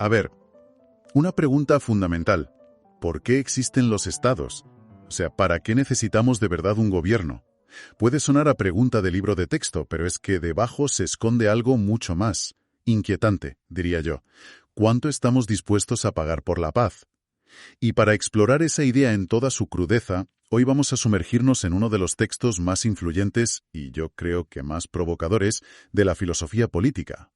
A ver, una pregunta fundamental. ¿Por qué existen los estados? O sea, ¿para qué necesitamos de verdad un gobierno? Puede sonar a pregunta de libro de texto, pero es que debajo se esconde algo mucho más inquietante, diría yo. ¿Cuánto estamos dispuestos a pagar por la paz? Y para explorar esa idea en toda su crudeza, hoy vamos a sumergirnos en uno de los textos más influyentes y yo creo que más provocadores de la filosofía política,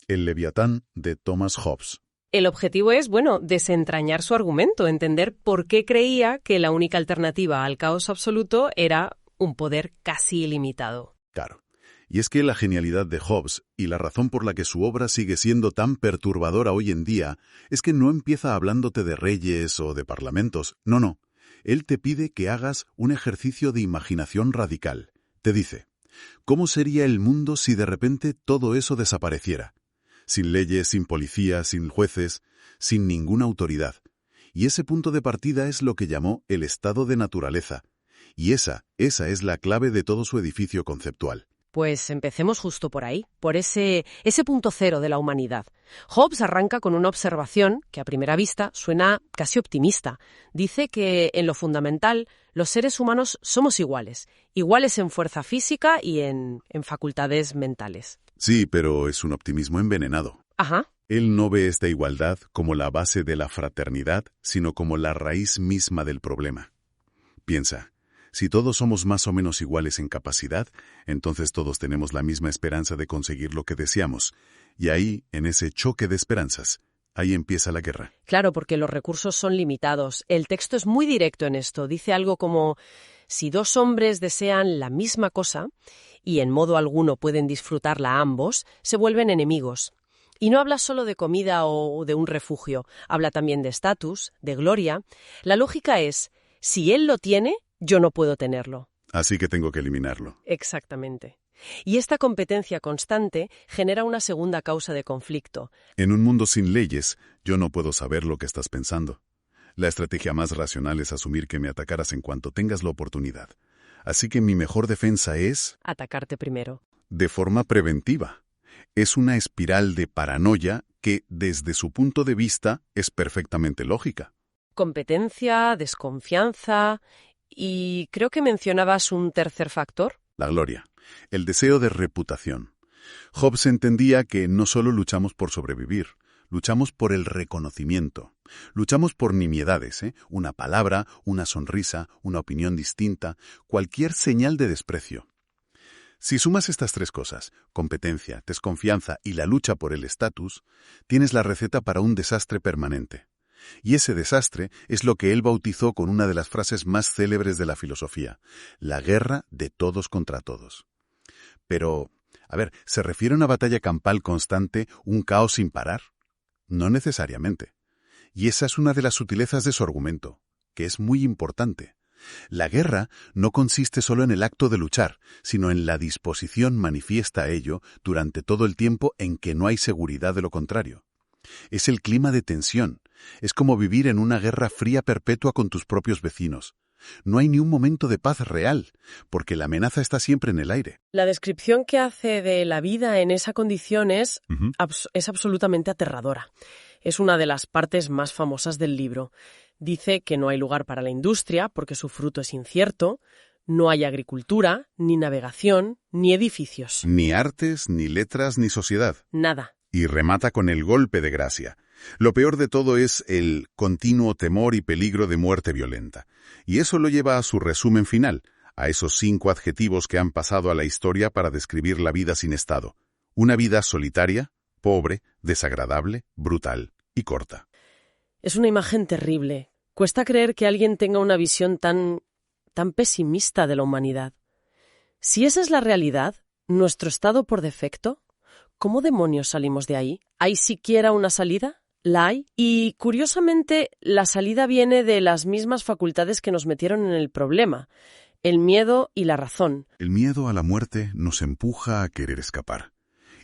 el Leviatán de Thomas Hobbes. El objetivo es, desentrañar su argumento, entender por qué creía que la única alternativa al caos absoluto era un poder casi ilimitado. Claro. Y es que la genialidad de Hobbes y la razón por la que su obra sigue siendo tan perturbadora hoy en día es que no empieza hablándote de reyes o de parlamentos. No. Él te pide que hagas un ejercicio de imaginación radical. Te dice, ¿cómo sería el mundo si de repente todo eso desapareciera? Sin leyes, sin policía, sin jueces, sin ninguna autoridad. Y ese punto de partida es lo que llamó el estado de naturaleza. Y esa es la clave de todo su edificio conceptual. Pues empecemos justo por ahí, por ese punto cero de la humanidad. Hobbes arranca con una observación que a primera vista suena casi optimista. Dice que en lo fundamental los seres humanos somos iguales en fuerza física y en facultades mentales. Sí, pero es un optimismo envenenado. Ajá. Él no ve esta igualdad como la base de la fraternidad, sino como la raíz misma del problema. Piensa, si todos somos más o menos iguales en capacidad, entonces todos tenemos la misma esperanza de conseguir lo que deseamos. Y ahí, en ese choque de esperanzas, ahí empieza la guerra. Claro, porque los recursos son limitados. El texto es muy directo en esto. Dice algo como, si dos hombres desean la misma cosa y en modo alguno pueden disfrutarla ambos, se vuelven enemigos. Y no habla solo de comida o de un refugio, habla también de estatus, de gloria. La lógica es, si él lo tiene, yo no puedo tenerlo. Así que tengo que eliminarlo. Exactamente. Y esta competencia constante genera una segunda causa de conflicto. En un mundo sin leyes, yo no puedo saber lo que estás pensando. La estrategia más racional es asumir que me atacarás en cuanto tengas la oportunidad. Así que mi mejor defensa es... atacarte primero. De forma preventiva. Es una espiral de paranoia que, desde su punto de vista, es perfectamente lógica. Competencia, desconfianza y creo que mencionabas un tercer factor. La gloria. El deseo de reputación. Hobbes entendía que no solo luchamos por sobrevivir, luchamos por el reconocimiento. Luchamos por nimiedades, una palabra, una sonrisa, una opinión distinta, cualquier señal de desprecio. Si sumas estas tres cosas, competencia, desconfianza y la lucha por el estatus, tienes la receta para un desastre permanente. Y ese desastre es lo que él bautizó con una de las frases más célebres de la filosofía, la guerra de todos contra todos. Pero, ¿se refiere a una batalla campal constante, un caos sin parar? No necesariamente. Y esa es una de las sutilezas de su argumento, que es muy importante. La guerra no consiste solo en el acto de luchar, sino en la disposición manifiesta a ello durante todo el tiempo en que no hay seguridad de lo contrario. Es el clima de tensión. Es como vivir en una guerra fría perpetua con tus propios vecinos. No hay ni un momento de paz real, porque la amenaza está siempre en el aire. La descripción que hace de la vida en esa condición es absolutamente aterradora. Es una de las partes más famosas del libro. Dice que no hay lugar para la industria porque su fruto es incierto, no hay agricultura, ni navegación, ni edificios. Ni artes, ni letras, ni sociedad. Nada. Y remata con el golpe de gracia. Lo peor de todo es el continuo temor y peligro de muerte violenta. Y eso lo lleva a su resumen final, a esos 5 adjetivos que han pasado a la historia para describir la vida sin estado. Una vida solitaria, pobre, desagradable, brutal y corta. Es una imagen terrible. Cuesta creer que alguien tenga una visión tan pesimista de la humanidad. Si esa es la realidad, nuestro estado por defecto, ¿cómo demonios salimos de ahí? ¿Hay siquiera una salida? ¿La hay? Y, curiosamente, la salida viene de las mismas facultades que nos metieron en el problema, el miedo y la razón. El miedo a la muerte nos empuja a querer escapar.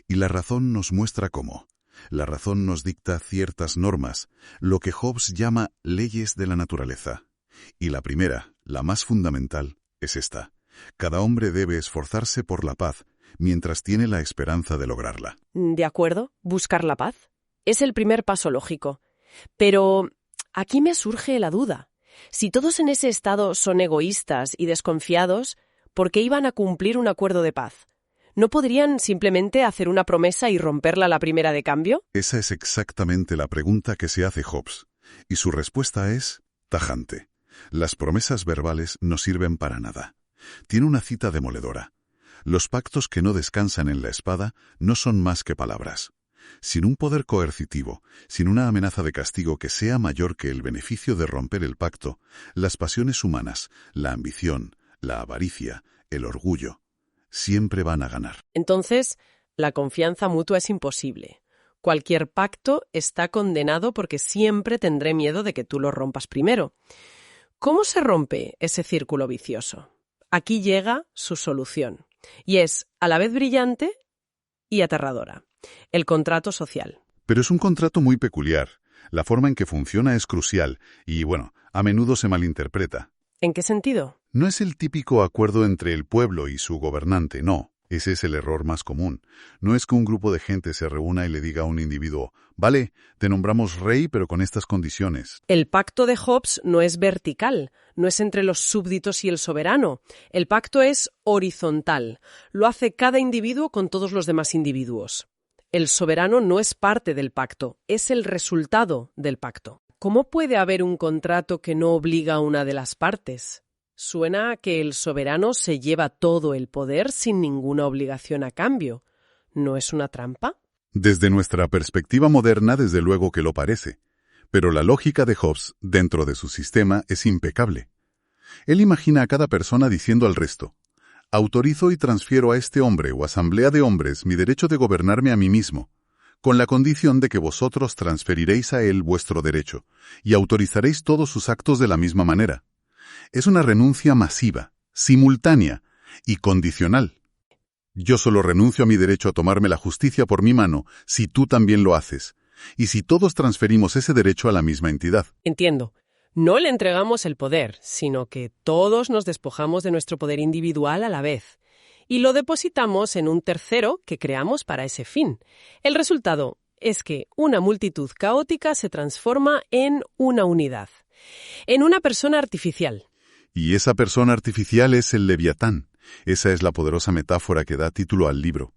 Y la razón nos muestra cómo. La razón nos dicta ciertas normas, lo que Hobbes llama leyes de la naturaleza. Y la primera, la más fundamental, es esta. Cada hombre debe esforzarse por la paz, mientras tiene la esperanza de lograrla. ¿De acuerdo? ¿Buscar la paz? Es el primer paso lógico. Pero aquí me surge la duda. Si todos en ese estado son egoístas y desconfiados, ¿por qué iban a cumplir un acuerdo de paz? ¿No podrían simplemente hacer una promesa y romperla a la primera de cambio? Esa es exactamente la pregunta que se hace Hobbes, y su respuesta es tajante. Las promesas verbales no sirven para nada. Tiene una cita demoledora. Los pactos que no descansan en la espada no son más que palabras. Sin un poder coercitivo, sin una amenaza de castigo que sea mayor que el beneficio de romper el pacto, las pasiones humanas, la ambición, la avaricia, el orgullo, siempre van a ganar. Entonces, la confianza mutua es imposible. Cualquier pacto está condenado porque siempre tendré miedo de que tú lo rompas primero. ¿Cómo se rompe ese círculo vicioso? Aquí llega su solución, y es a la vez brillante y aterradora: el contrato social. Pero es un contrato muy peculiar. La forma en que funciona es crucial y, a menudo se malinterpreta. ¿En qué sentido? No es el típico acuerdo entre el pueblo y su gobernante, no. Ese es el error más común. No es que un grupo de gente se reúna y le diga a un individuo: vale, te nombramos rey, pero con estas condiciones. El pacto de Hobbes no es vertical, no es entre los súbditos y el soberano. El pacto es horizontal. Lo hace cada individuo con todos los demás individuos. El soberano no es parte del pacto, es el resultado del pacto. ¿Cómo puede haber un contrato que no obliga a una de las partes? Suena a que el soberano se lleva todo el poder sin ninguna obligación a cambio. ¿No es una trampa? Desde nuestra perspectiva moderna, desde luego que lo parece. Pero la lógica de Hobbes, dentro de su sistema, es impecable. Él imagina a cada persona diciendo al resto: autorizo y transfiero a este hombre o asamblea de hombres mi derecho de gobernarme a mí mismo, con la condición de que vosotros transferiréis a él vuestro derecho y autorizaréis todos sus actos de la misma manera. Es una renuncia masiva, simultánea y condicional. Yo solo renuncio a mi derecho a tomarme la justicia por mi mano si tú también lo haces, y si todos transferimos ese derecho a la misma entidad. Entiendo. No le entregamos el poder, sino que todos nos despojamos de nuestro poder individual a la vez y lo depositamos en un tercero que creamos para ese fin. El resultado es que una multitud caótica se transforma en una unidad, en una persona artificial. Y esa persona artificial es el Leviatán. Esa es la poderosa metáfora que da título al libro.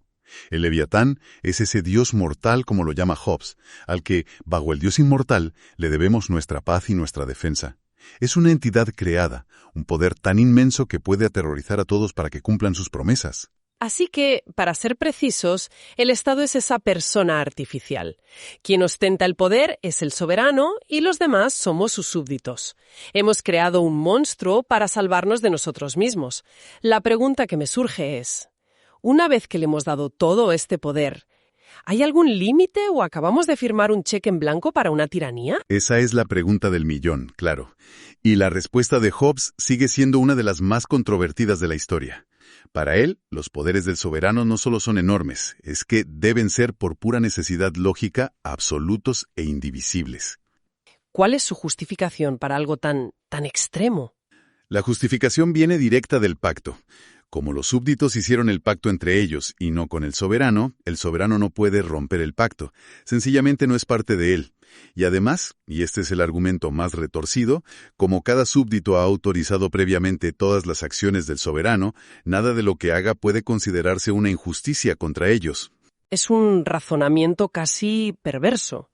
El Leviatán es ese dios mortal, como lo llama Hobbes, al que, bajo el dios inmortal, le debemos nuestra paz y nuestra defensa. Es una entidad creada, un poder tan inmenso que puede aterrorizar a todos para que cumplan sus promesas. Así que, para ser precisos, el Estado es esa persona artificial. Quien ostenta el poder es el soberano y los demás somos sus súbditos. Hemos creado un monstruo para salvarnos de nosotros mismos. La pregunta que me surge es: una vez que le hemos dado todo este poder, ¿hay algún límite o acabamos de firmar un cheque en blanco para una tiranía? Esa es la pregunta del millón, claro. Y la respuesta de Hobbes sigue siendo una de las más controvertidas de la historia. Para él, los poderes del soberano no solo son enormes, es que deben ser por pura necesidad lógica absolutos e indivisibles. ¿Cuál es su justificación para algo tan extremo? La justificación viene directa del pacto. Como los súbditos hicieron el pacto entre ellos y no con el soberano no puede romper el pacto. Sencillamente no es parte de él. Y además, y este es el argumento más retorcido, como cada súbdito ha autorizado previamente todas las acciones del soberano, nada de lo que haga puede considerarse una injusticia contra ellos. Es un razonamiento casi perverso.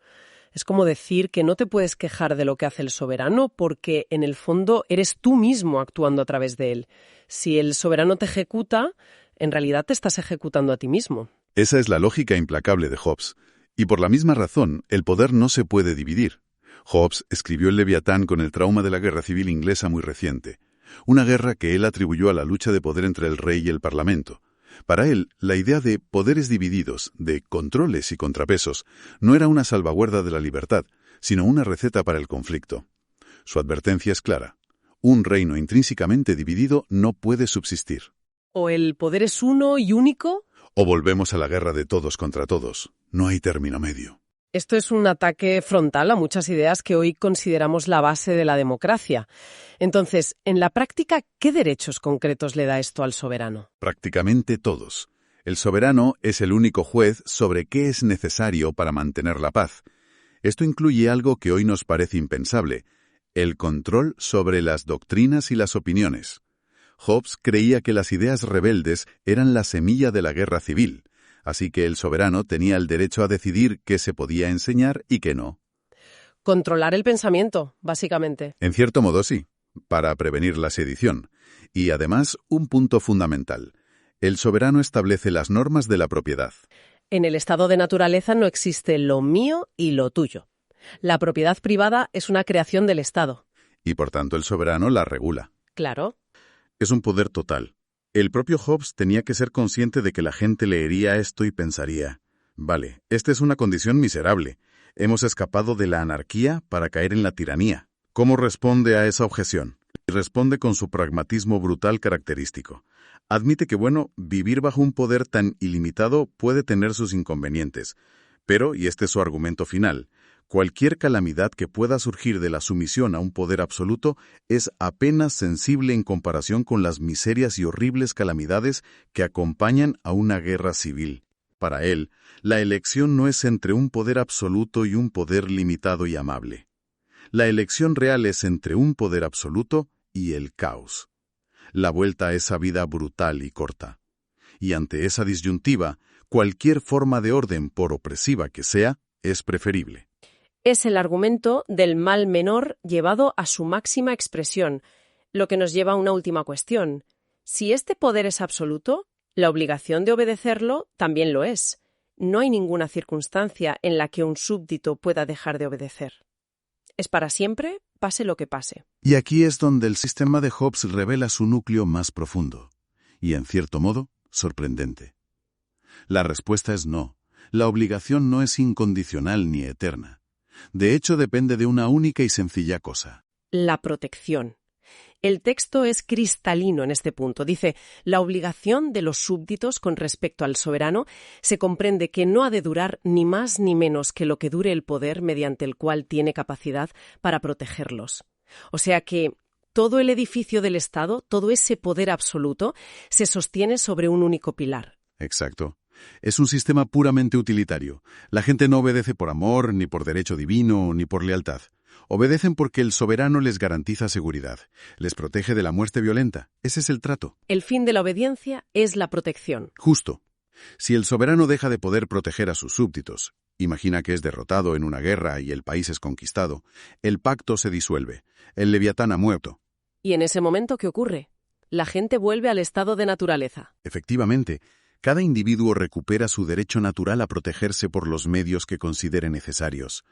Es como decir que no te puedes quejar de lo que hace el soberano porque, en el fondo, eres tú mismo actuando a través de él. Si el soberano te ejecuta, en realidad te estás ejecutando a ti mismo. Esa es la lógica implacable de Hobbes. Y por la misma razón, el poder no se puede dividir. Hobbes escribió el Leviatán con el trauma de la Guerra Civil Inglesa muy reciente. Una guerra que él atribuyó a la lucha de poder entre el rey y el parlamento. Para él, la idea de poderes divididos, de controles y contrapesos, no era una salvaguarda de la libertad, sino una receta para el conflicto. Su advertencia es clara. Un reino intrínsecamente dividido no puede subsistir. ¿O el poder es uno y único? O volvemos a la guerra de todos contra todos. No hay término medio. Esto es un ataque frontal a muchas ideas que hoy consideramos la base de la democracia. Entonces, en la práctica, ¿qué derechos concretos le da esto al soberano? Prácticamente todos. El soberano es el único juez sobre qué es necesario para mantener la paz. Esto incluye algo que hoy nos parece impensable: el control sobre las doctrinas y las opiniones. Hobbes creía que las ideas rebeldes eran la semilla de la guerra civil, así que el soberano tenía el derecho a decidir qué se podía enseñar y qué no. Controlar el pensamiento, básicamente. En cierto modo sí, para prevenir la sedición. Y además, un punto fundamental: el soberano establece las normas de la propiedad. En el estado de naturaleza no existe lo mío y lo tuyo. La propiedad privada es una creación del Estado. Y por tanto el soberano la regula. Claro. Es un poder total. El propio Hobbes tenía que ser consciente de que la gente leería esto y pensaría: vale, esta es una condición miserable. Hemos escapado de la anarquía para caer en la tiranía. ¿Cómo responde a esa objeción? Y responde con su pragmatismo brutal característico. Admite que, vivir bajo un poder tan ilimitado puede tener sus inconvenientes. Pero, y este es su argumento final, cualquier calamidad que pueda surgir de la sumisión a un poder absoluto es apenas sensible en comparación con las miserias y horribles calamidades que acompañan a una guerra civil. Para él, la elección no es entre un poder absoluto y un poder limitado y amable. La elección real es entre un poder absoluto y el caos. La vuelta a esa vida brutal y corta. Y ante esa disyuntiva, cualquier forma de orden, por opresiva que sea, es preferible. Es el argumento del mal menor llevado a su máxima expresión, lo que nos lleva a una última cuestión. Si este poder es absoluto, la obligación de obedecerlo también lo es. No hay ninguna circunstancia en la que un súbdito pueda dejar de obedecer. Es para siempre, pase lo que pase. Y aquí es donde el sistema de Hobbes revela su núcleo más profundo, y en cierto modo, sorprendente. La respuesta es no. La obligación no es incondicional ni eterna. De hecho, depende de una única y sencilla cosa: la protección. El texto es cristalino en este punto. Dice: la obligación de los súbditos con respecto al soberano se comprende que no ha de durar ni más ni menos que lo que dure el poder mediante el cual tiene capacidad para protegerlos. O sea que todo el edificio del Estado, todo ese poder absoluto, se sostiene sobre un único pilar. Exacto. Es un sistema puramente utilitario. La gente no obedece por amor, ni por derecho divino, ni por lealtad. Obedecen porque el soberano les garantiza seguridad, les protege de la muerte violenta. Ese es el trato. El fin de la obediencia es la protección. Justo. Si el soberano deja de poder proteger a sus súbditos, imagina que es derrotado en una guerra y el país es conquistado, el pacto se disuelve, el leviatán ha muerto. ¿Y en ese momento qué ocurre? La gente vuelve al estado de naturaleza. Efectivamente, cada individuo recupera su derecho natural a protegerse por los medios que considere necesarios.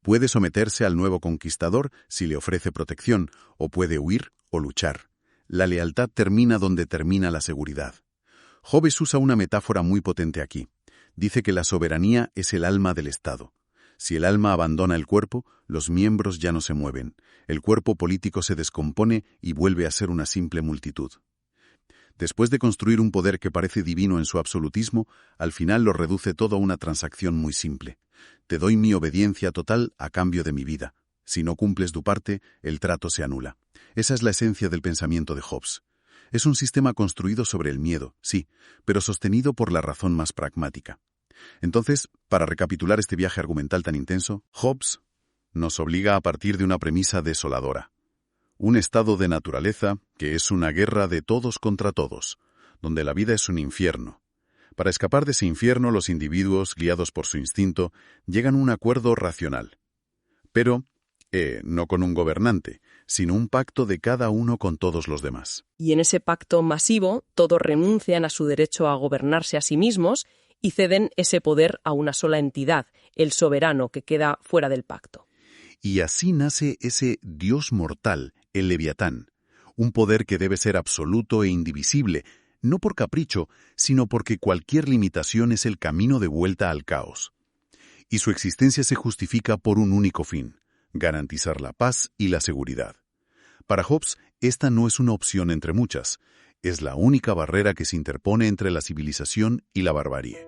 Puede someterse al nuevo conquistador si le ofrece protección, o puede huir o luchar. La lealtad termina donde termina la seguridad. Hobbes usa una metáfora muy potente aquí. Dice que la soberanía es el alma del Estado. Si el alma abandona el cuerpo, los miembros ya no se mueven. El cuerpo político se descompone y vuelve a ser una simple multitud. Después de construir un poder que parece divino en su absolutismo, al final lo reduce todo a una transacción muy simple. Te doy mi obediencia total a cambio de mi vida. Si no cumples tu parte, el trato se anula. Esa es la esencia del pensamiento de Hobbes. Es un sistema construido sobre el miedo, sí, pero sostenido por la razón más pragmática. Entonces, para recapitular este viaje argumental tan intenso, Hobbes nos obliga a partir de una premisa desoladora. Un estado de naturaleza que es una guerra de todos contra todos, donde la vida es un infierno. Para escapar de ese infierno, los individuos, guiados por su instinto, llegan a un acuerdo racional. Pero, no con un gobernante, sino un pacto de cada uno con todos los demás. Y en ese pacto masivo, todos renuncian a su derecho a gobernarse a sí mismos y ceden ese poder a una sola entidad, el soberano, que queda fuera del pacto. Y así nace ese Dios mortal, el Leviatán, un poder que debe ser absoluto e indivisible, no por capricho, sino porque cualquier limitación es el camino de vuelta al caos. Y su existencia se justifica por un único fin: garantizar la paz y la seguridad. Para Hobbes, esta no es una opción entre muchas, es la única barrera que se interpone entre la civilización y la barbarie.